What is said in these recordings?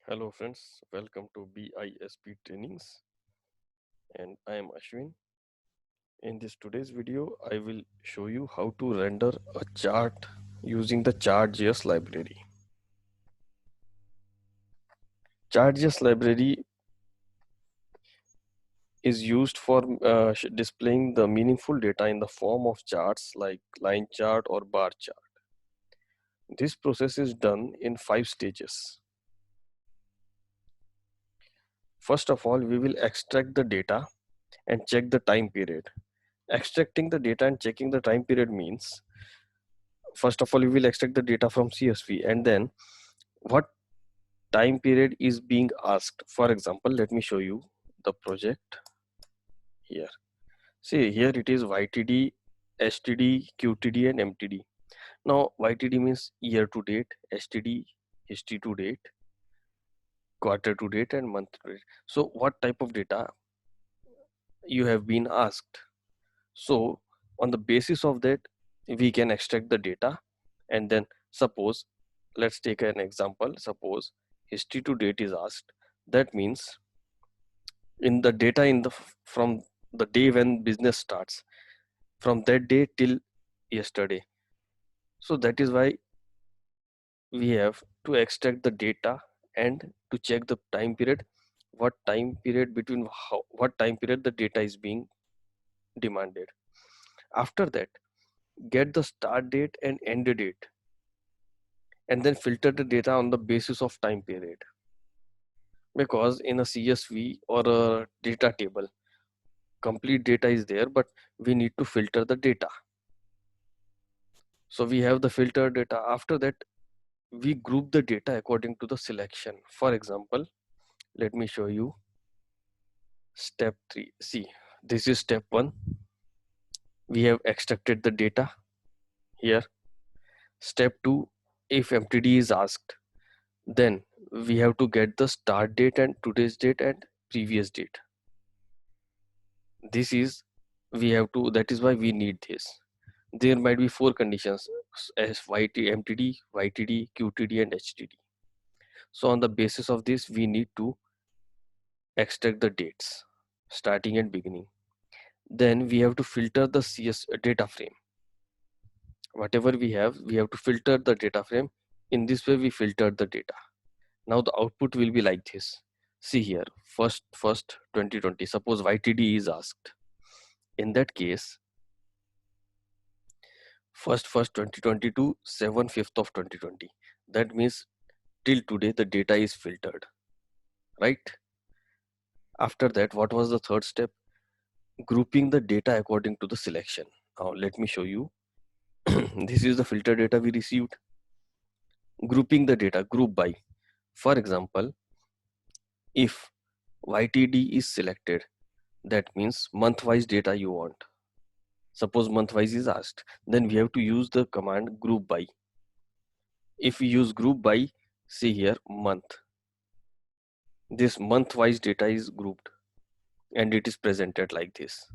Hello friends, welcome to BISP trainings and I am Ashwin. In this today's video, I will show you how to render a chart using the Chart.js library. Chart.js library is used for displaying the meaningful data in the form of charts like line chart or bar chart. This process is done in 5 stages. First of all, we will extract the data and check the time period. Extracting the data and checking the time period means first of all we will extract the data from CSV and then what time period is being asked. For example, let me show you the project here. See, here it is YTD, STD, QTD and MTD. Now YTD means year to date, STD history to date, quarter to date and month to date. So what type of data you have been asked? So on the basis of that we can extract the data and then suppose, let's take an example. Suppose history to date is asked. That means in the data in the from the day when business starts, from that day till yesterday. So that is why we have to extract the data and to check the time period, what time period between what time period the data is being demanded. After that, get the start date and end date and then filter the data on the basis of time period, because in a CSV or a data table complete data is there but we need to filter the data. So we have the filter data. After that we group the data according to the selection. For example, let me show you step 3. See, this is step 1. We have extracted the data here. Step 2, if MTD is asked, then we have to get the start date and today's date and previous date. This is we have to, that is why we need this. There might be 4 conditions as MTD, YTD, QTD and HTD. So on the basis of this we need to extract the dates starting and beginning. Then we have to filter the CS data frame. Whatever we have to filter the data frame. In this way we filter the data. Now the output will be like this. See here, first 2020, suppose YTD is asked. In that case, first 2022, 7/5 of 2020. That means till today the data is filtered, right? After that, what was the third step? Grouping the data according to the selection. Now let me show you. This is the filter data we received. Grouping the data, group by. For example, if YTD is selected, that means month-wise data you want. Suppose month-wise is asked, then we have to use the command group by. If we use group by, see here month. This month-wise data is grouped and it is presented like this.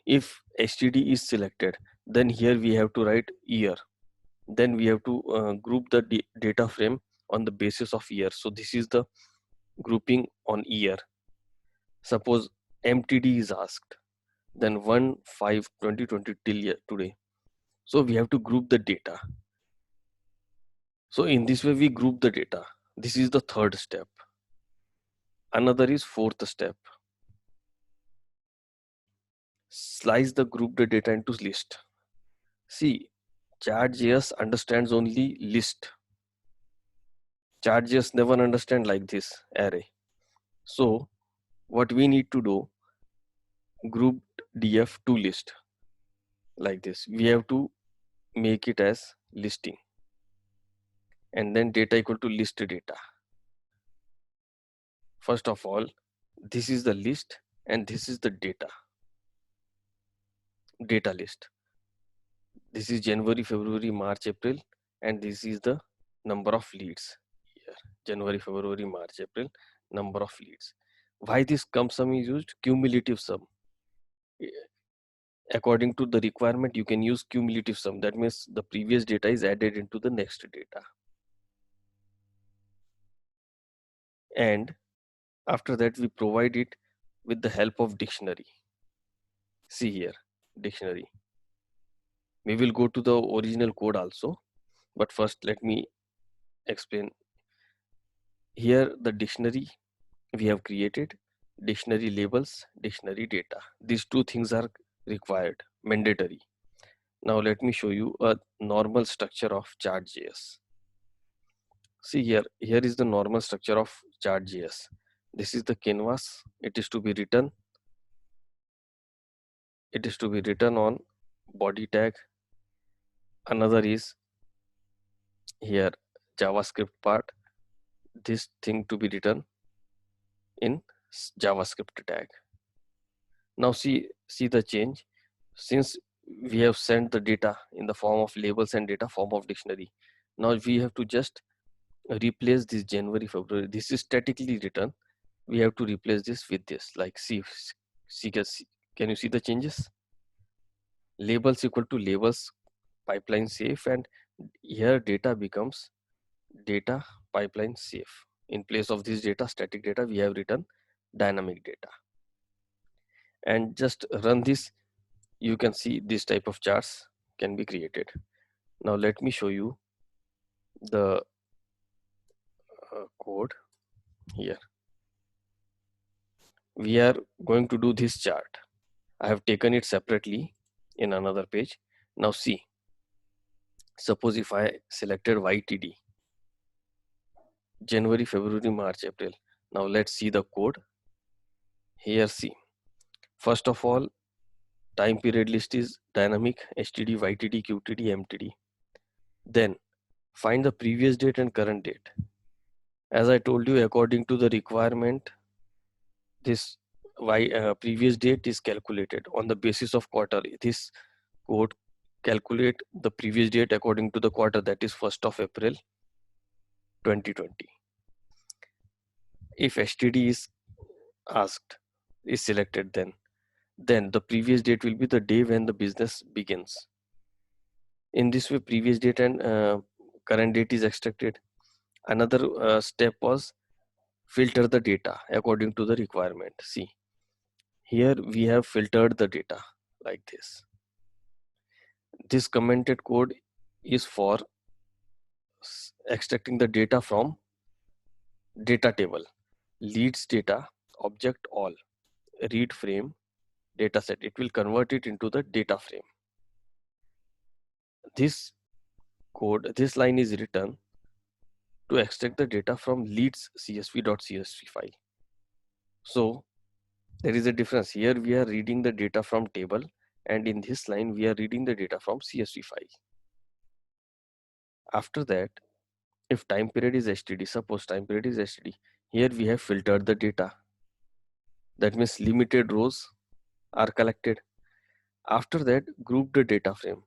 If STD is selected, then here we have to write year. Then we have to group the data frame on the basis of year. So this is the grouping on year. Suppose MTD is asked, then 1/5/2020 till today. So we have to group the data. So in this way we group the data. This is the third step. Another is fourth step. Slice the group the data into list. See, Chart.js understands only list. Chart.js never understand like this array. So what we need to do, group df to list like this. We have to make it as listing and then data equal to list data. First of all, this is the list and this is the data list. This is January, February, March, April, and this is the number of leads here. January, February, March, April, number of leads. Why this sum is used? Cumulative sum. According to the requirement, you can use cumulative sum. That means the previous data is added into the next data. and after that we provide it with the help of dictionary. See here, dictionary. We will go to the original code also, but first let me explain. Here the dictionary we have created, dictionary labels, dictionary data. These two things are required, mandatory. Now let me show you a normal structure of chart.js. See here, here is the normal structure of chart.js. This is the canvas. It is to be written. It is to be written on body tag. Another is here JavaScript part. This thing to be written in JavaScript tag. Now see the change. Since we have sent the data in the form of labels and data form of dictionary, now we have to just replace this January, February. This is statically written. We have to replace this with this. Like can you see the changes? Labels equal to labels pipeline safe, and here data becomes data pipeline safe. In place of this data, static data, we have written dynamic data. And just run this, you can see this type of charts can be created. Now let me show you the code here. We are going to do this chart. I have taken it separately in another page. Now see, suppose if I selected YTD, January, February, March, April. Now let's see the code. Here see, first of all, time period list is dynamic, STD, YTD, QTD, MTD. Then find the previous date and current date. As I told you, according to the requirement, this previous date is calculated on the basis of quarter. This code calculate the previous date according to the quarter, that is 1st of April 2020. If STD is asked, is selected, then the previous date will be the day when the business begins. In this way, previous date and current date is extracted. Another step was filter the data according to the requirement. See, here we have filtered the data like this. This commented code is for extracting the data from data table, leads data, object all, read frame, dataset. It will convert it into the data frame. This code, this line is written to extract the data from leads csv.csv file. So there is a difference. Here we are reading the data from table, and in this line we are reading the data from CSV file. After that, if time period is STD, suppose time period is STD, here we have filtered the data. That means limited rows are collected. After that, group the data frame.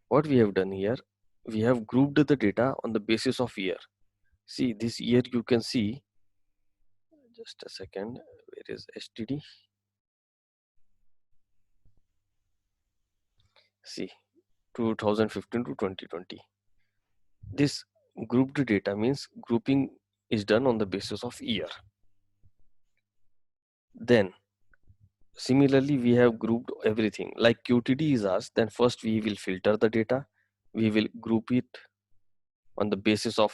What we have done here, we have grouped the data on the basis of year. See, this year you can see, just a second, where is STD? See, 2015 to 2020. This grouped data means grouping is done on the basis of year. Then similarly, we have grouped everything. Like QTD is asked, then first we will filter the data. We will group it on the basis of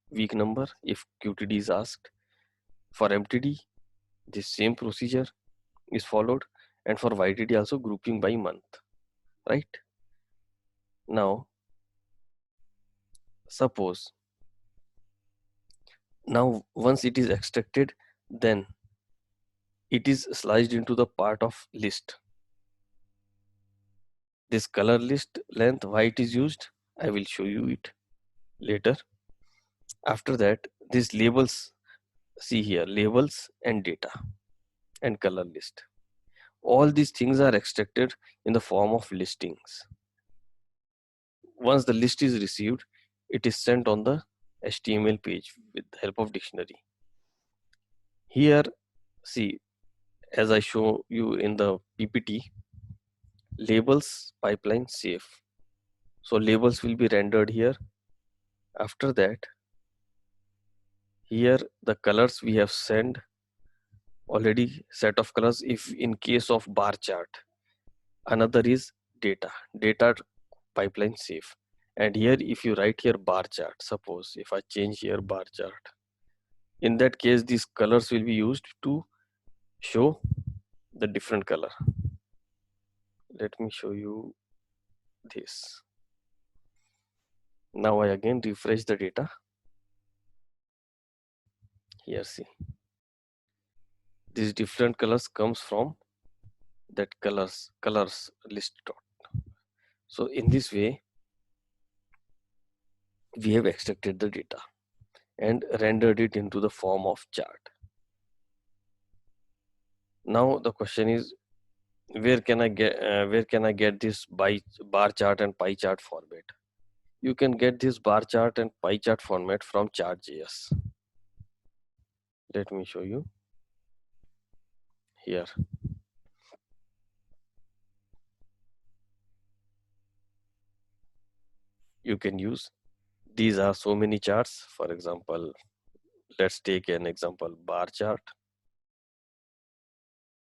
week number if QTD is asked. For MTD, the same procedure is followed, and for YTD also grouping by month, right? Now suppose, now once it is extracted, then it is sliced into the part of list. This color list length, why it is used, I will show you it later. After that, these labels, see here, labels and data and color list. All these things are extracted in the form of listings. Once the list is received, it is sent on the HTML page with the help of dictionary. Here, see, as I show you in the PPT, labels pipeline safe. So labels will be rendered here. After that, Here the colors we have sent already, set of colors if in case of bar chart. Another is data pipeline safe. And here if you write here bar chart, suppose if I change here bar chart, in that case these colors will be used to show the different color. Let me show you this. Now I again refresh the data. Here see, these different colors comes from that colors list dot. So in this way we have extracted the data and rendered it into the form of chart. Now the question is, where can I get this bar chart and pie chart format? You can get this bar chart and pie chart format from chart.js. Let me show you here. You can use, these are so many charts. For example, let's take an example, bar chart.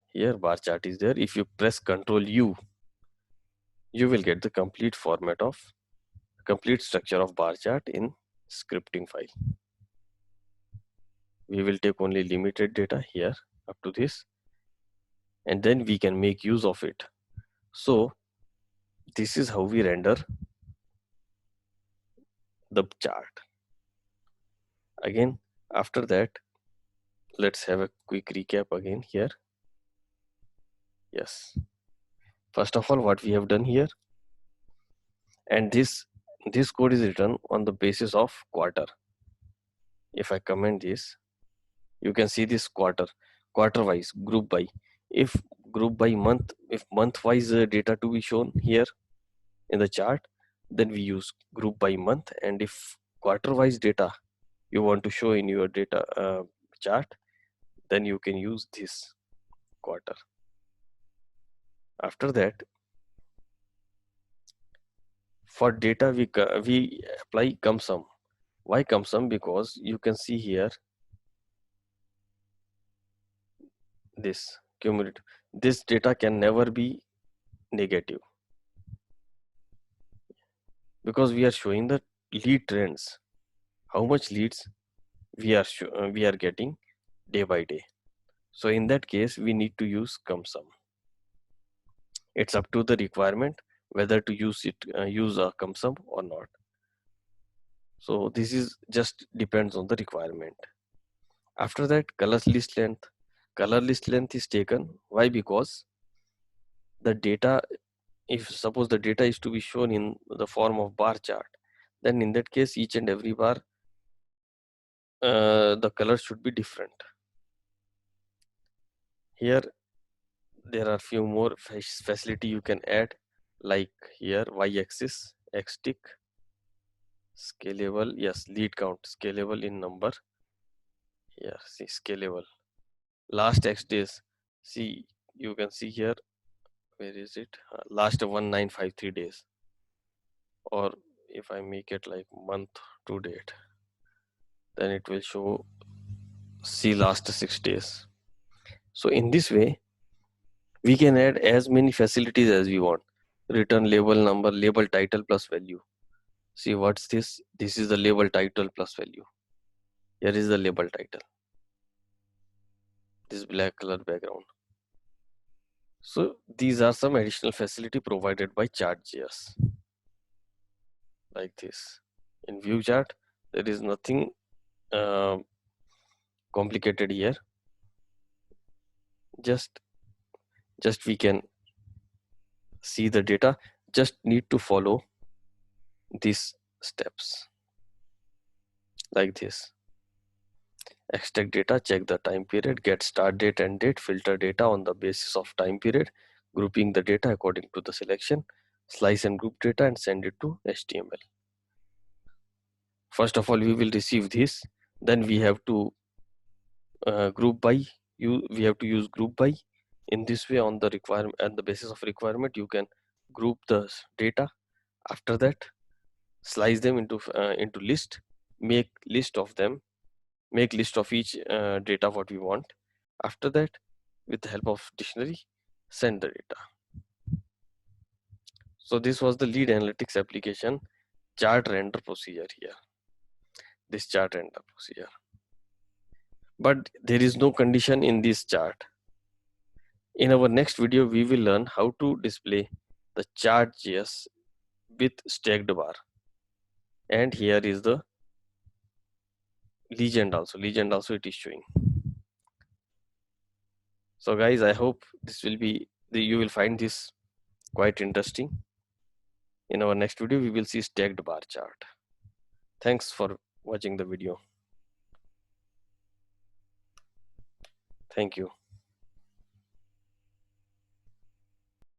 Here bar chart is there. If you press Ctrl U, you will get the complete structure of bar chart in scripting file. We will take only limited data here up to this, and then we can make use of it. So this is how we render the chart. Again, after that, let's have a quick recap again here. Yes, first of all, what we have done here, and this code is written on the basis of quarter. If I comment this, you can see this quarter wise, group by. If group by month, if month wise data to be shown here in the chart, then we use group by month. And if quarter wise data you want to show in your data chart, then you can use this quarter. After that, for data we apply CumSum. Why CumSum? Because you can see here this cumulative, this data can never be negative, because we are showing the lead trends, how much leads we are getting day by day. So in that case we need to use CumSum. It's up to the requirement whether to use a CumSum or not. So this is just depends on the requirement. After that, color list length is taken. Why? Because the data, if suppose the data is to be shown in the form of bar chart, then in that case each and every bar the color should be different. Here there are few more facility you can add, like here y-axis, xtick, scalable, yes, lead count, scalable in number. Here see scalable, last x days, see you can see here, where is it, last 1953 days. Or if I make it like month to date, then it will show see last 6 days. So in this way we can add as many facilities as we want. Return label number, label title plus value. See what's this? This is the label title plus value. Here is the label title, this black color background. So these are some additional facility provided by chart.js, like this. In view chart there is nothing complicated here. Just we can see the data, just need to follow these steps like this. Extract data, check the time period, get start date and date, filter data on the basis of time period, grouping the data according to the selection, slice and group data and send it to HTML. First of all we will receive this, then we have to group by, we have to use group by. In this way, on the requirement and the basis of requirement, you can group the data. After that, slice them into list, make list of them, make list of each data what we want. After that, with the help of dictionary, send the data. So this was the lead analytics application chart render procedure here, this chart render procedure. But there is no condition in this chart. In our next video, we will learn how to display the chart.js with stacked bar. And here is the legend also it is showing. So guys, I hope this will be you will find this quite interesting. In our next video, we will see stacked bar chart. Thanks for watching the video. Thank you.